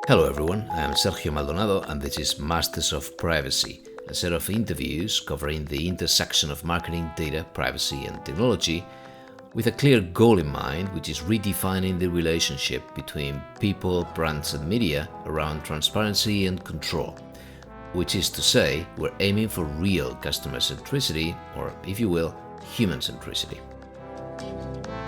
Hello everyone, I am Sergio Maldonado and this is Masters of Privacy, a set of interviews covering the intersection of marketing, data, privacy and technology with a clear goal in mind, which is redefining the relationship between people, brands and media around transparency and control. Which is to say, we're aiming for real customer centricity, or if you will, human centricity.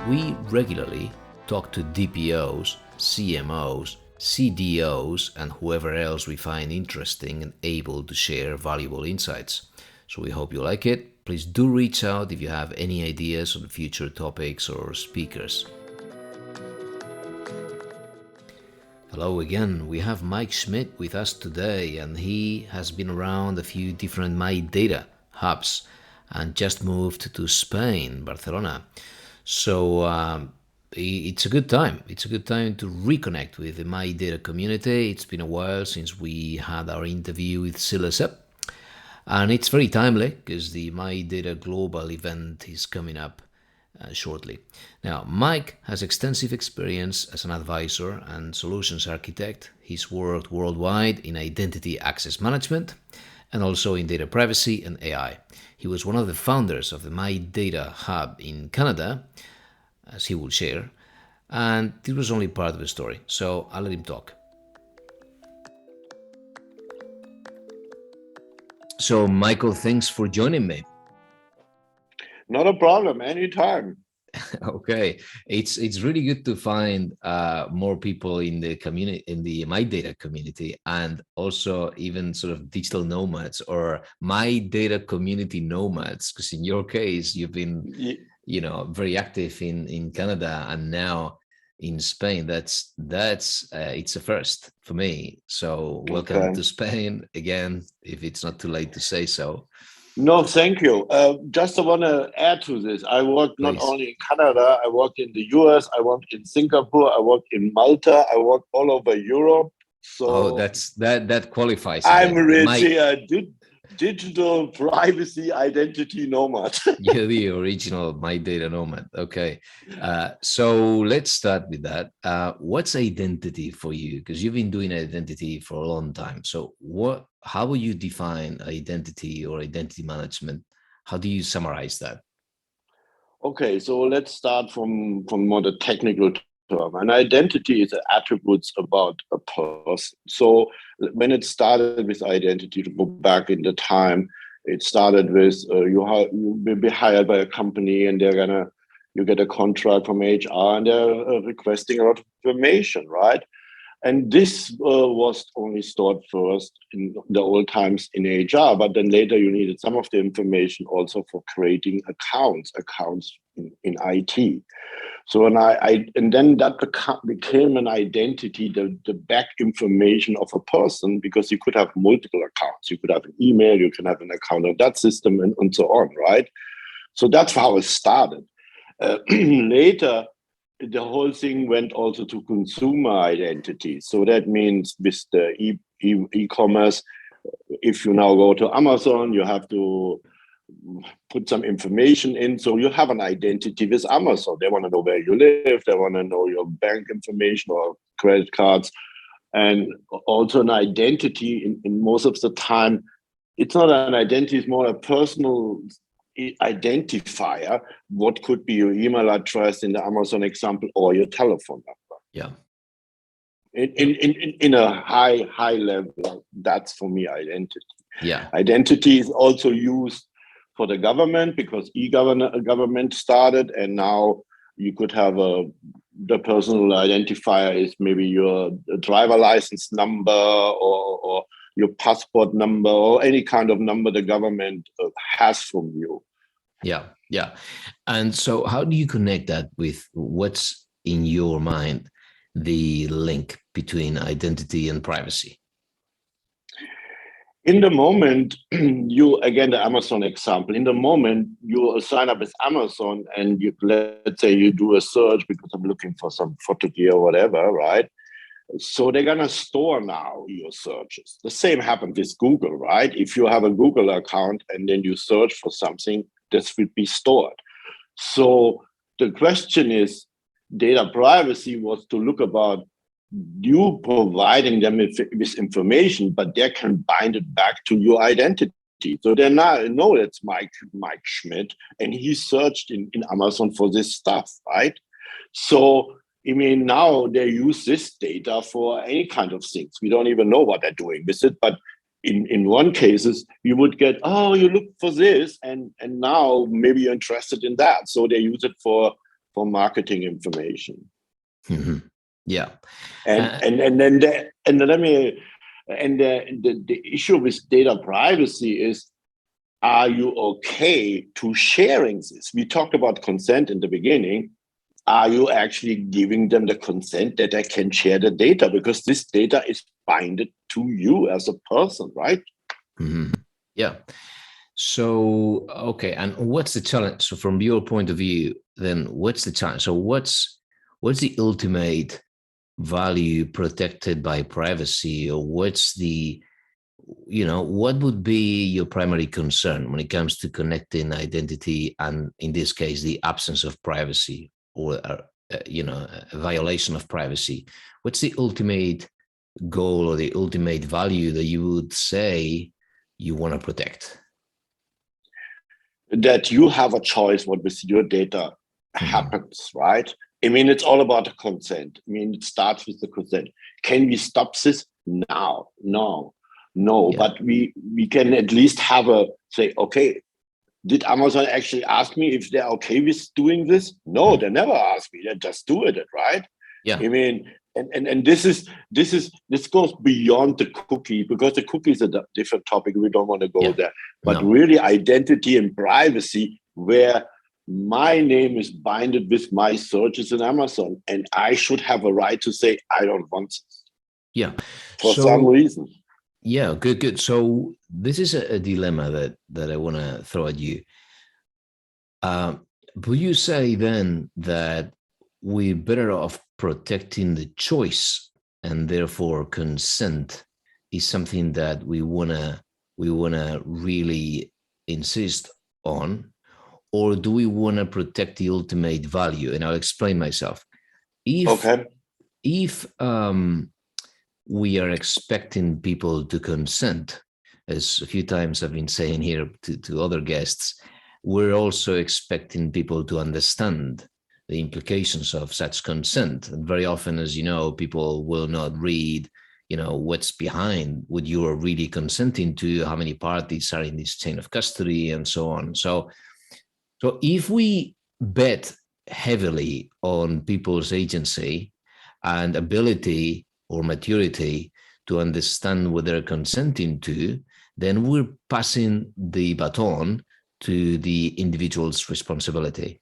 We regularly talk to DPOs, CMOs, CDOs, and whoever else we find interesting and able to share valuable insights. So we hope you like it. Please do reach out if you have any ideas on future topics or speakers. Hello again, we have Mike Schmidt with us today, and he has been around a few different MyData hubs and just moved to Spain, Barcelona. So it's a good time. It's a good time to reconnect with the MyData community. It's been a while since we had our interview with Silasep, and it's very timely because the MyData Global event is coming up shortly. Now, Mike has extensive experience as an advisor and solutions architect. He's worked worldwide in identity access management and also in data privacy and AI. He was one of the founders of the MyData Hub in Canada, as he will share, and this was only part of the story, so I'll let him talk. So, Michael, thanks for joining me. Not a problem, anytime. Okay, it's really good to find more people in the community, in the MyData community, and also even sort of digital nomads or MyData community nomads. Because in your case, you've been, very active in Canada and now in Spain. That's it's a first for me. So welcome to Spain again, if it's not too late to say so. No, thank you. Just I want to add to this. I worked not only in Canada, I worked in the US, I worked in Singapore, I worked in Malta, I worked all over Europe. So that qualifies. I'm really a digital privacy identity nomad. You're the original MyData nomad. Okay. So let's start with that. What's identity for you? Because you've been doing identity for a long time. So how will you define identity or identity management? How do you summarize that? Okay, so let's start from more the technical term. An identity is attributes about a person. So when it started with identity, to go back in the time, it started with you will be hired by a company and you get a contract from HR and they're requesting a lot of information, right? And this was only stored first in the old times in HR, but then later you needed some of the information also for creating accounts in IT. So and then that became an identity, the back information of a person, because you could have multiple accounts. You could have an email, you can have an account on that system and so on, right? So that's how it started. Later, the whole thing went also to consumer identity. So that means with the e-commerce, if you now go to Amazon, you have to put some information in. So you have an identity with Amazon. They want to know where you live. They want to know your bank information or credit cards. And also an identity in most of the time, it's not an identity, it's more a personal identifier. What could be your email address in the Amazon example or your telephone number? Yeah. In a high level, that's for me identity. Yeah. Identity is also used for the government because government started, and now you could have the personal identifier is maybe your driver license number or your passport number or any kind of number the government has from you. Yeah. And so how do you connect that with what's in your mind, the link between identity and privacy? In the moment, again, the Amazon example, in the moment you sign up with Amazon and let's say you do a search because I'm looking for some photo gear or whatever, right? So they're going to store now your searches. The same happened with Google, right? If you have a Google account and then you search for something, this will be stored. So the question is, data privacy was to look about you providing them with information, but they can bind it back to your identity. So they now know it's Mike Schmidt, and he searched in Amazon for this stuff, right? So I mean, now they use this data for any kind of things. We don't even know what they're doing with it, but in one cases you would get, oh, you look for this, and now maybe you're interested in that. So they use it for marketing information. Mm-hmm. Yeah. And then the issue with data privacy is, are you okay to sharing this? We talked about consent in the beginning. Are you actually giving them the consent that they can share the data? Because this data is binded to you as a person, right? Mm-hmm. Yeah. So, okay. And what's the challenge? So from your point of view, then what's the challenge? So what's the ultimate value protected by privacy, or what's the, what would be your primary concern when it comes to connecting identity and, in this case, the absence of privacy, or a violation of privacy? What's the ultimate goal or the ultimate value that you would say you want to protect? That you have a choice what with your data happens, right? I mean, it's all about the consent. I mean, it starts with the consent. Can we stop this now? No. Yeah. But we can at least have a say, okay, did Amazon actually ask me if they're okay with doing this? No, they never asked me. They're just doing it, right? Yeah. I mean, and this goes beyond the cookie, because the cookie is a different topic. We don't want to go there. But really, identity and privacy, where my name is binded with my searches in Amazon, and I should have a right to say I don't want this. Yeah. For some reason. Yeah, good. So this is a dilemma that I want to throw at you. Would you say then that we're better off protecting the choice, and therefore consent is something that we wanna really insist on, or do we want to protect the ultimate value? And I'll explain myself. If we are expecting people to consent, as a few times I've been saying here to other guests, we're also expecting people to understand the implications of such consent. And very often, as you know, people will not read, what's behind what you are really consenting to, how many parties are in this chain of custody, and so on. So if we bet heavily on people's agency and ability or maturity to understand what they're consenting to, then we're passing the baton to the individual's responsibility.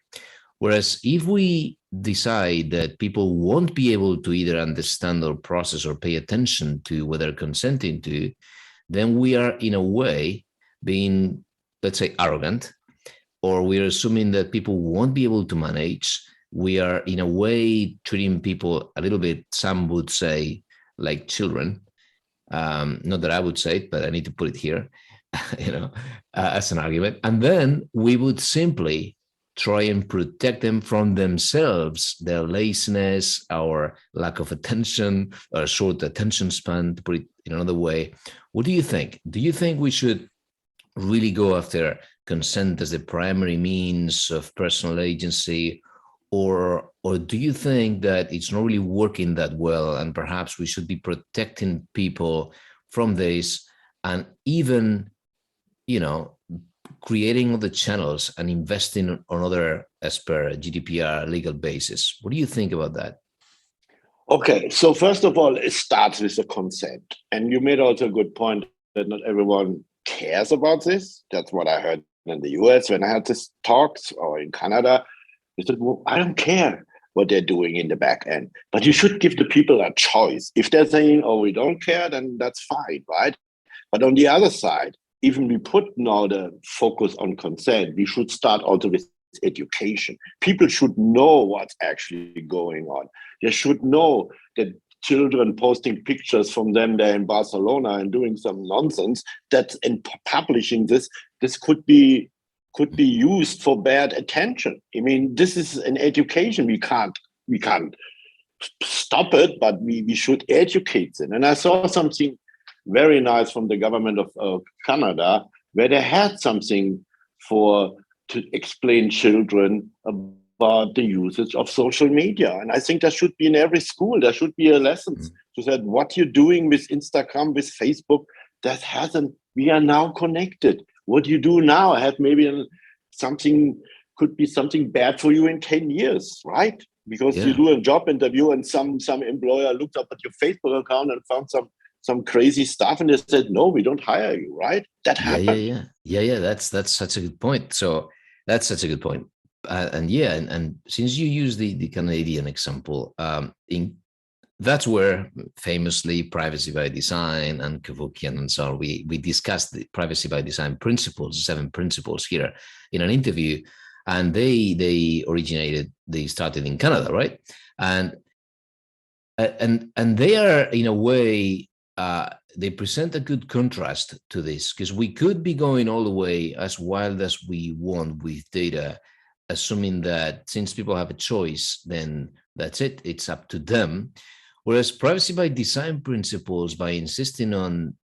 Whereas if we decide that people won't be able to either understand or process or pay attention to what they're consenting to, then we are in a way being, let's say, arrogant, or we're assuming that people won't be able to manage. We are in a way treating people a little bit, some would say, like children. Not that I would say it, but I need to put it here, as an argument. And then we would simply try and protect them from themselves, their laziness, our lack of attention, or short attention span, to put it in another way. What do you think? Do you think we should really go after consent as the primary means of personal agency, or do you think that it's not really working that well, and perhaps we should be protecting people from this, and even creating other channels and investing on other, as per GDPR, legal basis? What do you think about that? Okay, so first of all, it starts with the consent, and you made also a good point that not everyone cares about this. That's what I heard in the US when I had these talks, or in Canada. They said, well, I don't care what they're doing in the back end, but you should give the people a choice. If they're saying, oh, we don't care, then that's fine, right? But on the other side, even we put now the focus on consent, we should start also with education. People should know what's actually going on. They should know that children posting pictures from them there in Barcelona and doing some nonsense, that in publishing this could be used for bad attention. I mean, this is an education we can't stop it, but we should educate them. And I saw something very nice from the government of Canada, where they had something to explain children about the usage of social media. And I think there should be in every school, there should be a lesson to say what you're doing with Instagram, with Facebook, that hasn't, we are now connected. What you do now have maybe something, could be something bad for you in 10 years, right? Because you do a job interview and some employer looked up at your Facebook account and found some crazy stuff and they said, no, we don't hire you, right? That happened. Yeah. That's such a good point. So that's such a good point. And since you use the Canadian example, that's where famously privacy by design and Kavukian and so on, we discussed the privacy by design principles, 7 principles here in an interview, and they started in Canada, right? And they are in a way they present a good contrast to this, because we could be going all the way as wild as we want with data, assuming that since people have a choice, then that's it, it's up to them. Whereas privacy by design principles, by insisting on,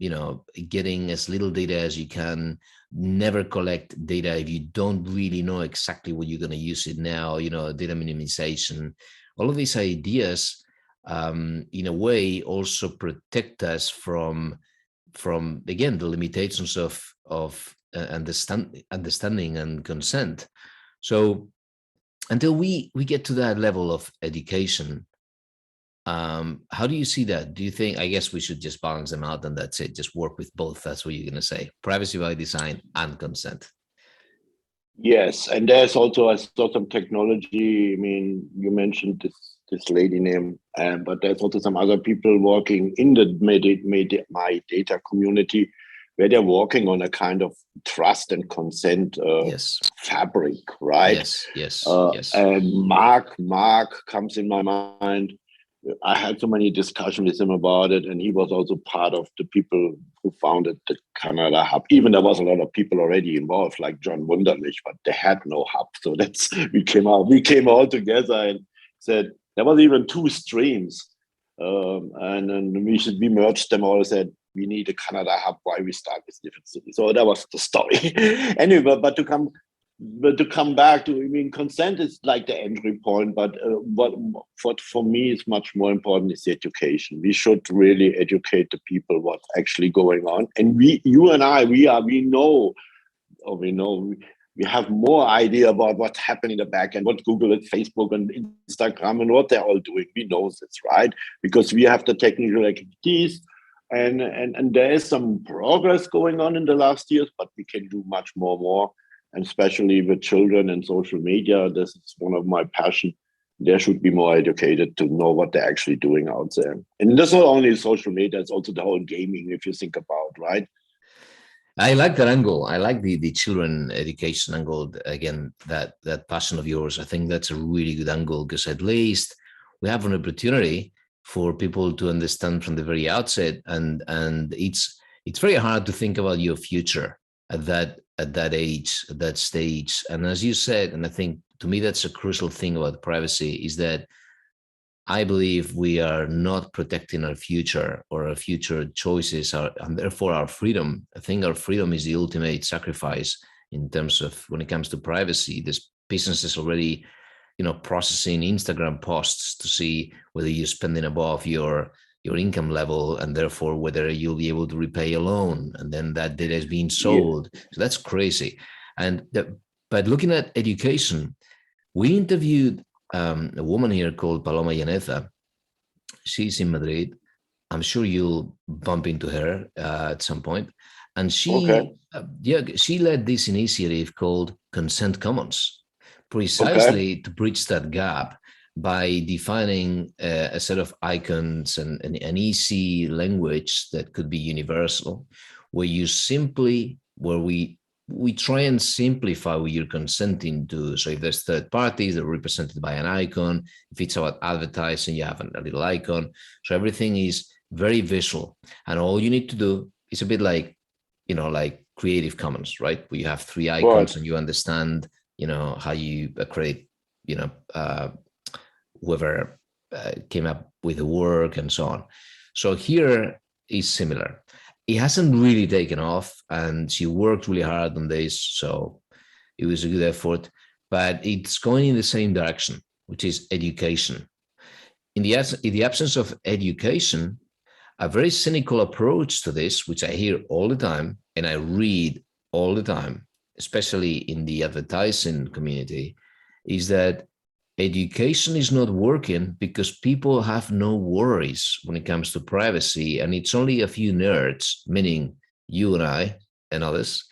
getting as little data as you can, never collect data if you don't really know exactly what you're going to use it now, data minimization, all of these ideas, in a way also protect us from again, the limitations of understanding and consent. So until we get to that level of education, how do you see that? Do you think, I guess we should just balance them out and that's it, just work with both? That's what you're going to say, privacy by design and consent. Yes, and there's also, I saw some technology. I mean, you mentioned this lady name, but there's also some other people working in the MyData community, where they're working on a kind of trust and consent fabric, right? Yes. And Mark comes in my mind. I had so many discussions with him about it, and he was also part of the people who founded the Canada Hub. Even there was a lot of people already involved, like John Wunderlich, but they had no hub. So we came all together and said there was even 2 streams, and then we merged them all. Said we need a Canada Hub. Why we start with different cities? So that was the story. Anyway, but to come back to, I mean, consent is like the entry point, but what for me is much more important is the education. We should really educate the people what's actually going on, and you and I, we have more idea about what's happening in the back end, what Google and Facebook and Instagram and what they're all doing. We know this, right? Because we have the technical expertise, and there is some progress going on in the last years, but we can do much more. And especially with children and social media, this is one of my passion. They should be more educated to know what they're actually doing out there. And that's not only social media, it's also the whole gaming, if you think about, right? I like that angle. I like the children education angle. Again, that passion of yours. I think that's a really good angle, because at least we have an opportunity for people to understand from the very outset. And it's very hard to think about your future at that age, at that stage. And as you said, and I think to me that's a crucial thing about privacy, is that I believe we are not protecting our future or our future choices, and therefore our freedom. I think our freedom is the ultimate sacrifice in terms of when it comes to privacy. There's businesses already, processing Instagram posts to see whether you're spending above your income level, and therefore whether you'll be able to repay a loan, and then that data is being sold. So that's crazy. But looking at education, we interviewed a woman here called Paloma Llaneza. She's in Madrid. I'm sure you'll bump into her at some point. And she led this initiative called Consent Commons, precisely to bridge that gap by defining a set of icons and an easy language that could be universal, where we try and simplify what you're consenting to. So if there's third parties, they're represented by an icon. If it's about advertising, you have a little icon. So everything is very visual. And all you need to do is a bit like, like Creative Commons, right? Where you have 3 icons and you understand, how you create, whoever came up with the work and so on. So here is similar. It hasn't really taken off, and she worked really hard on this, so it was a good effort. But it's going in the same direction, which is education. In the absence of education, a very cynical approach to this, which I hear all the time and I read all the time, especially in the advertising community, is that education is not working because people have no worries when it comes to privacy. And it's only a few nerds, meaning you and I and others,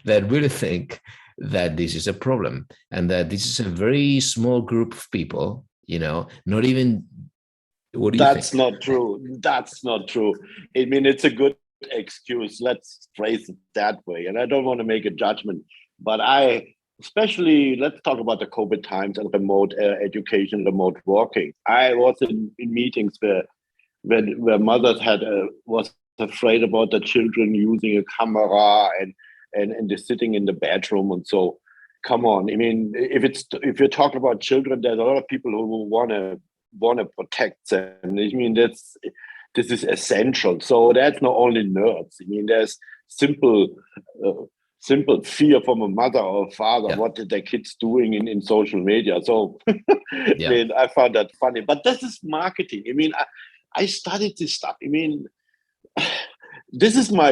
that really think that this is a problem and that this is a very small group of people, not even. What do you That's think? not true. That's not true. I mean, it's a good excuse. Let's phrase it that way. And I don't want to make a judgment, but especially, let's talk about the COVID times and remote education, remote working. I was in meetings where mothers was afraid about the children using a camera and they're sitting in the bedroom. And so, come on. I mean, if you're talking about children, there's a lot of people who want to protect them. I mean, this is essential. So that's not only nerds. I mean, there's simple simple fear from a mother or father. Yeah. What did their kids doing in social media? So I Yeah. mean, I found that funny. But this is marketing. I mean, I studied this stuff. I mean, this is my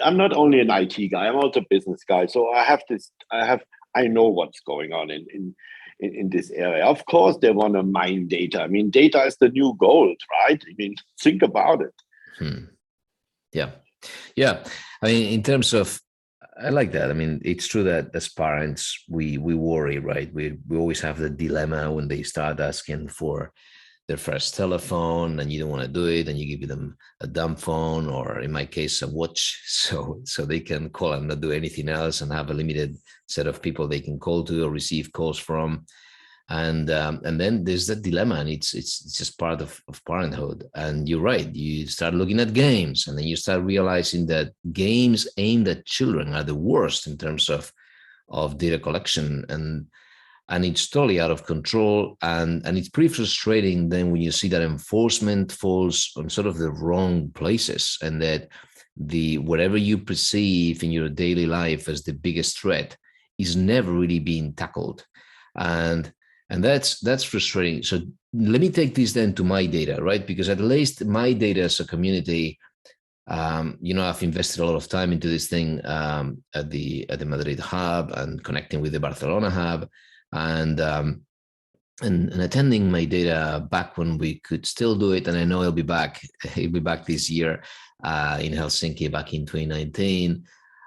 I'm not only an IT guy, I'm also a business guy. So I know what's going on in this area. Of course, they want to mine data. I mean, data is the new gold, right? I mean, think about it. Yeah. Yeah. I mean, in terms of, I like that. I mean, it's true that as parents, we worry, right? We always have the dilemma when they start asking for their first telephone and you don't want to do it and you give them a dumb phone, or in my case, a watch, so they can call and not do anything else and have a limited set of people they can call to or receive calls from. And then there's that dilemma, and it's just part of parenthood. And you're right, you start looking at games and then you start realizing that games aimed at children are the worst in terms of data collection, and it's totally out of control, and it's pretty frustrating then when you see that enforcement falls on sort of the wrong places, and that the whatever you perceive in your daily life as the biggest threat is never really being tackled. And that's frustrating. So let me take this then to MyData, right? Because at least MyData as a community, I've invested a lot of time into this thing at the Madrid hub and connecting with the Barcelona hub, and attending MyData back when we could still do it. And I know it'll be back. It'll be back this year in Helsinki back in 2019.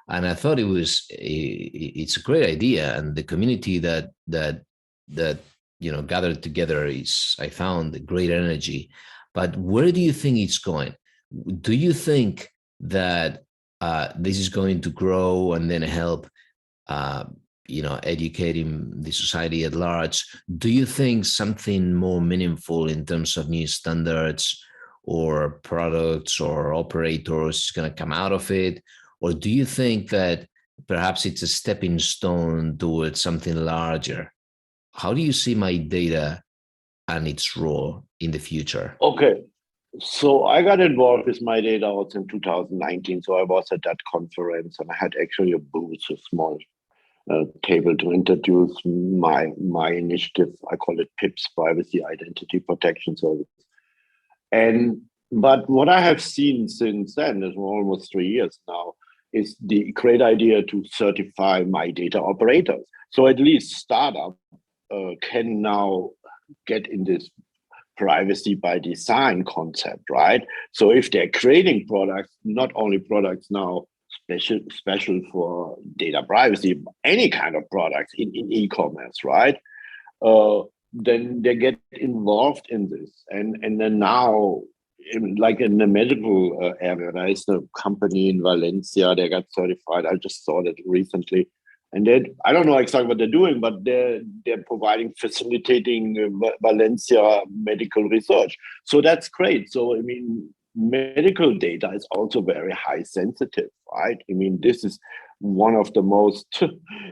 And I thought it's a great idea, and the community that gathered together is, I found, great energy. But where do you think it's going? Do you think that this is going to grow and then help educating the society at large? Do you think something more meaningful in terms of new standards or products or operators is going to come out of it? Or do you think that perhaps it's a stepping stone towards something larger? How do you see MyData and its role in the future? Okay. So I got involved with MyData also in 2019. So I was at that conference and I had actually a booth, a small table to introduce my initiative. I call it PIPS, Privacy Identity Protection Service. But what I have seen since then, is almost 3 years now, is the great idea to certify MyData operators. So at least startup can now get in this privacy by design concept, right? So if they're creating products, not only products now special for data privacy, any kind of products in e-commerce, right? Then they get involved in this, and then now, like in the medical area, there is a company in Valencia. They got certified. I just saw that recently, and I don't know exactly what they're doing, but they're facilitating Valencia medical research. So that's great. So I mean, medical data is also very high sensitive, right? I mean, this is one of the most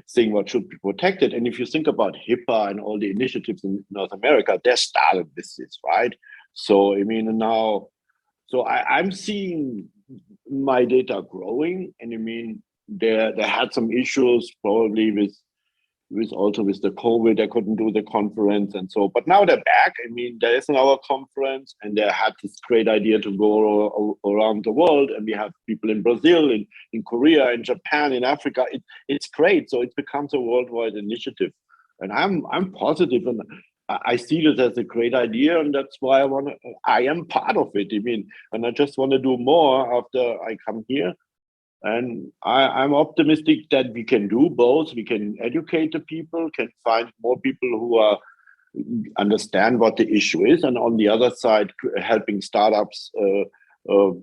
thing what should be protected. And if you think about HIPAA and all the initiatives in North America, they started with this, right? So I mean now, so I'm seeing my data growing, and I mean they had some issues probably with also with the COVID, they couldn't do the conference and so, but now they're back. I mean, there is our conference, and they had this great idea to go around the world, and we have people in Brazil, in Korea, in Japan, in Africa. It's great. So it becomes a worldwide initiative, and I'm positive, and I see this as a great idea, and that's why I am part of it. I mean, and I just want to do more after I come here. And I'm optimistic that we can do both. We can educate the people, can find more people who are understand what the issue is, and on the other side, helping startups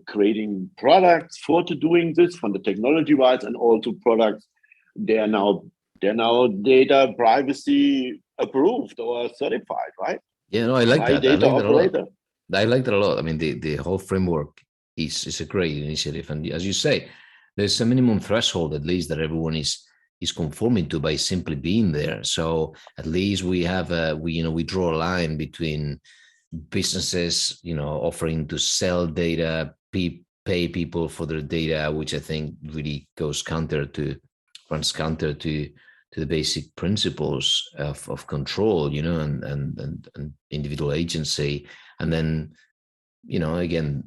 creating products for doing this from the technology wise, and also products they're now data privacy approved or certified, right? Yeah, no, I like that. I MyData like that a lot. Operator. I like that a lot. I mean, the whole framework is a great initiative, and as you say, there's a minimum threshold at least that everyone is conforming to by simply being there. So at least we have we draw a line between businesses offering to sell data, pay people for their data, which I think really runs counter to the basic principles of control, and individual agency, and then again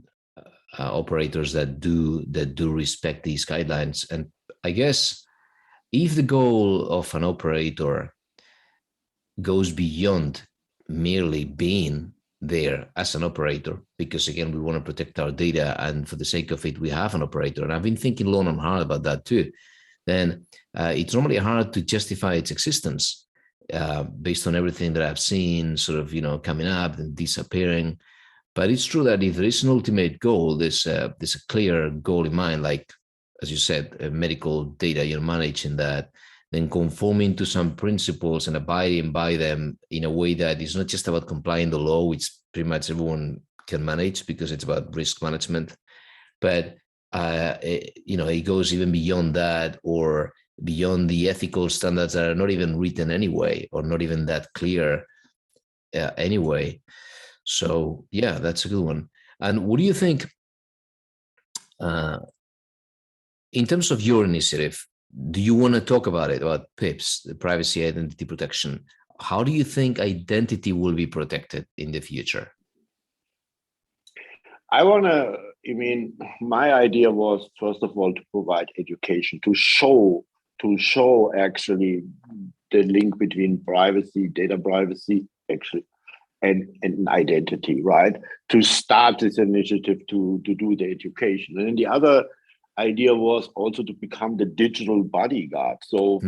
operators that do respect these guidelines. And I guess if the goal of an operator goes beyond merely being there as an operator, because again we want to protect our data, and for the sake of it we have an operator, and I've been thinking long and hard about that too, then it's normally hard to justify its existence based on everything that I've seen sort of coming up and disappearing. But it's true that if there is an ultimate goal, there's a clear goal in mind, like, as you said, medical data, you're managing that, then conforming to some principles and abiding by them in a way that is not just about complying the law, which pretty much everyone can manage because it's about risk management, but it goes even beyond that, or beyond the ethical standards that are not even written anyway, or not even that clear anyway. So yeah, that's a good one. And what do you think in terms of your initiative? Do you want to talk about PIPs, the privacy identity protection? How do you think identity will be protected in the future? My idea was, first of all, to provide education, to show actually the link between privacy, data privacy, actually, and identity, right? To start this initiative to do the education. And then the other idea was also to become the digital bodyguard. So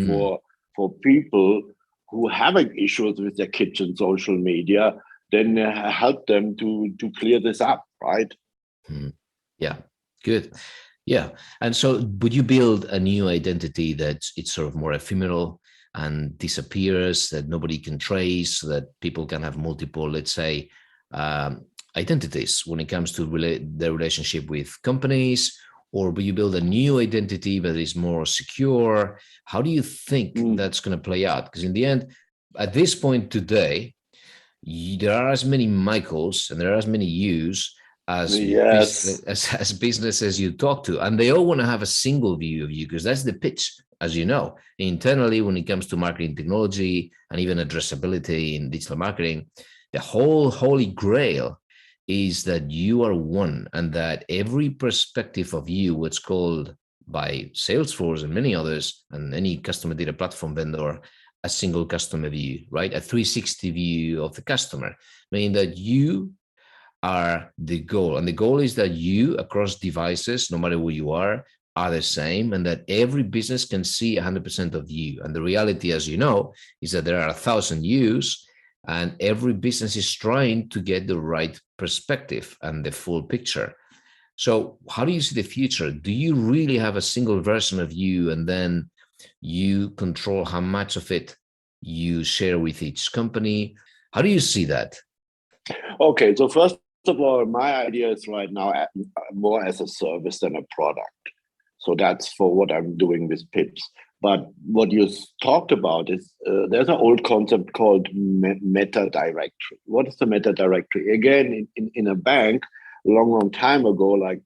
for people who have issues with their kids and social media, then help them to clear this up, right? Yeah, good. Yeah. And so would you build a new identity that it's sort of more ephemeral and disappears, that nobody can trace, so that people can have multiple, let's say, identities when it comes to their relationship with companies? Or will you build a new identity that is more secure? How do you think that's going to play out? Because in the end, at this point today, there are as many Michaels and there are as many yous as businesses you talk to, and they all want to have a single view of you, because that's the pitch, as you know, internally when it comes to marketing technology and even addressability in digital marketing. The whole holy grail is that you are one, and that every perspective of you, what's called by Salesforce and many others and any customer data platform vendor, a single customer view, right? A 360 view of the customer, meaning that you are the goal. And the goal is that you, across devices, no matter where you are the same, and that every business can see 100% of you. And the reality, as you know, is that there are 1,000 yous, and every business is trying to get the right perspective and the full picture. So how do you see the future? Do you really have a single version of you, and then you control how much of it you share with each company? How do you see that? Okay, so first of all, my idea is right now more as a service than a product. So that's for what I'm doing with PIPs. But what you talked about is there's an old concept called meta directory. What is the meta directory? Again, in a bank, a long time ago, like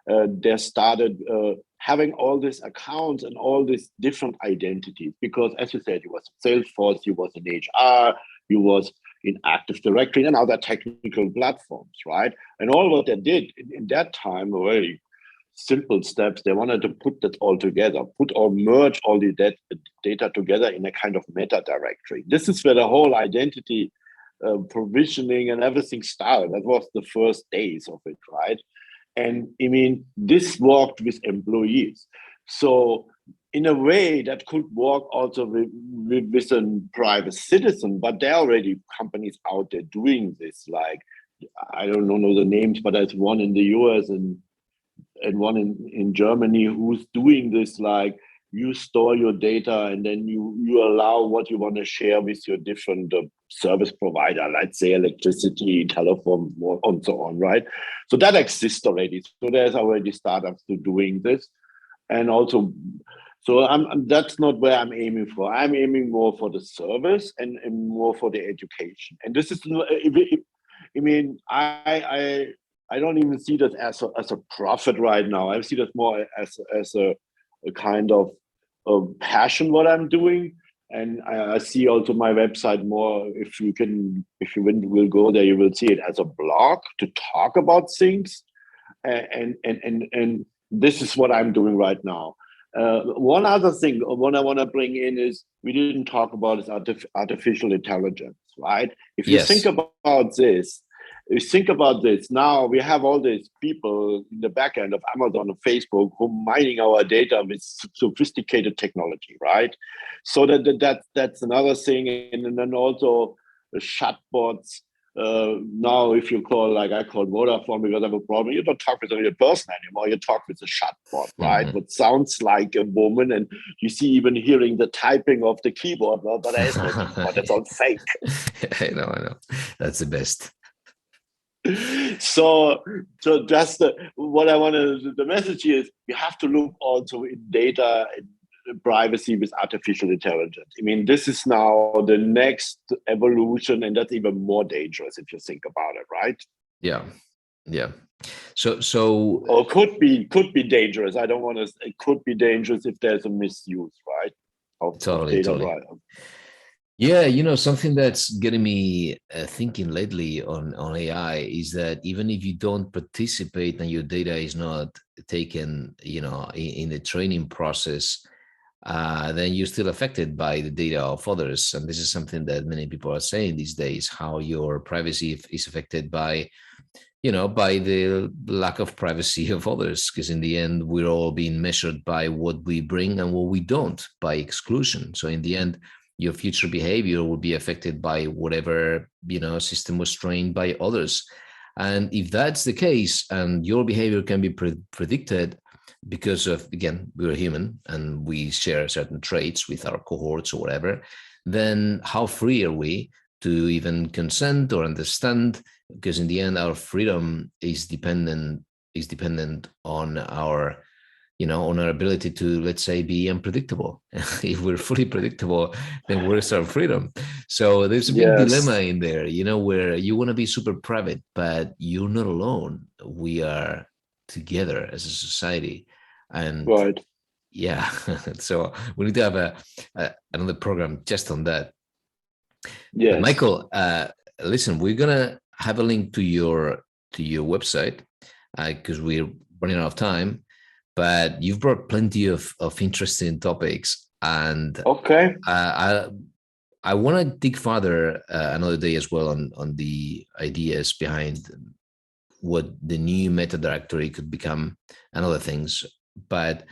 they started having all these accounts and all these different identities. Because as you said, you was in Salesforce, you was in HR, you was in Active Directory and other technical platforms, right? And all what they did in that time, very simple steps, they wanted to put that all together, put or merge all the data together in a kind of meta directory. This is where the whole identity provisioning and everything started. That was the first days of it, right? And I mean, this worked with employees. So in a way that could work also with a private citizen, but there are already companies out there doing this. Like, I don't know the names, but there's one in the US and one in Germany who's doing this. Like, you store your data and then you allow what you want to share with your different service provider, let's say electricity, telephone, and so on, right? So that exists already. So there's already startups to doing this. And also, so that's not where I'm aiming for. I'm aiming more for the service and more for the education. And this is, I mean, I don't even see that as a profit right now. I see that more as a kind of passion what I'm doing. And I see also my website more, if you will go there, you will see it as a blog to talk about things. And this is what I'm doing right now. One other thing, what I want to bring in is, we didn't talk about is artificial intelligence, right? If you think about this, now we have all these people in the back end of Amazon and Facebook who are mining our data with sophisticated technology, right? So that's another thing. And then also chatbots. Now, if you call, like I call Vodafone because I have a problem, you don't talk with a real person anymore. You talk with a chatbot, right? Mm-hmm. What sounds like a woman, and you see even hearing the typing of the keyboard. Well, but there is no keyboard. That's all fake. I know. That's the best. So just what I want to, the message is, you have to look also in data privacy with artificial intelligence. I mean, this is now the next evolution, and that's even more dangerous if you think about it, right? Yeah. So or could be dangerous. I don't want to. It could be dangerous if there's a misuse, right? Of data, totally. right? Yeah, something that's getting me thinking lately on AI is that even if you don't participate and your data is not taken, in the training process, then you're still affected by the data of others. And this is something that many people are saying these days, how your privacy is affected by the lack of privacy of others, because in the end, we're all being measured by what we bring and what we don't, by exclusion. So in the end, your future behavior will be affected by whatever, system was trained by others. And if that's the case, and your behavior can be predicted because of, again, we're human and we share certain traits with our cohorts or whatever, then how free are we to even consent or understand? Because in the end, our freedom is dependent on our on our ability to, let's say, be unpredictable. If we're fully predictable, then where's our freedom? So there's a big dilemma in there, where you want to be super private, but you're not alone. We are together as a society. And right. Yeah, so we need to have another program just on that. Yes. But Michael, listen, we're gonna have a link to your website because we're running out of time. But you've brought plenty of interesting topics, and okay, I want to dig further another day as well on the ideas behind what the new meta directory could become and other things. But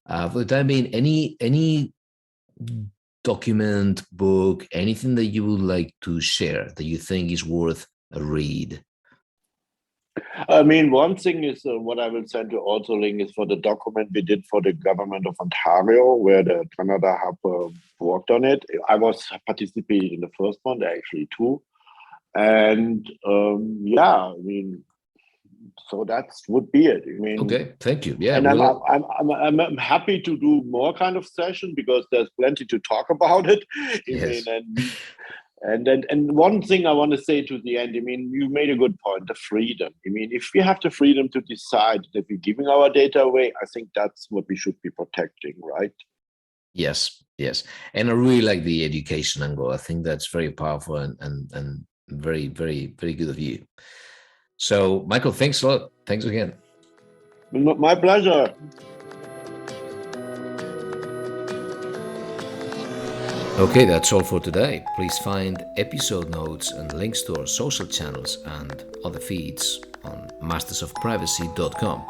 for the time being, any document, book, anything that you would like to share that you think is worth a read? I mean, one thing is what I will send you also link is for the document we did for the government of Ontario, where the Canada Hub worked on it. I was participating in the first one, there are actually two. And yeah, I mean, so that would be it. I mean, Okay, thank you. Yeah, and we'll. I'm happy to do more kind of session because there's plenty to talk about it. I mean, Yes. and one thing I want to say to the end, I mean, you made a good point, the freedom. I mean, if we have the freedom to decide that we're giving our data away, I think that's what we should be protecting, right? Yes, yes. And I really like the education angle. I think that's very powerful and very, very, very good of you. So, Michael, thanks a lot. Thanks again. My pleasure. Okay, that's all for today. Please find episode notes and links to our social channels and other feeds on mastersofprivacy.com.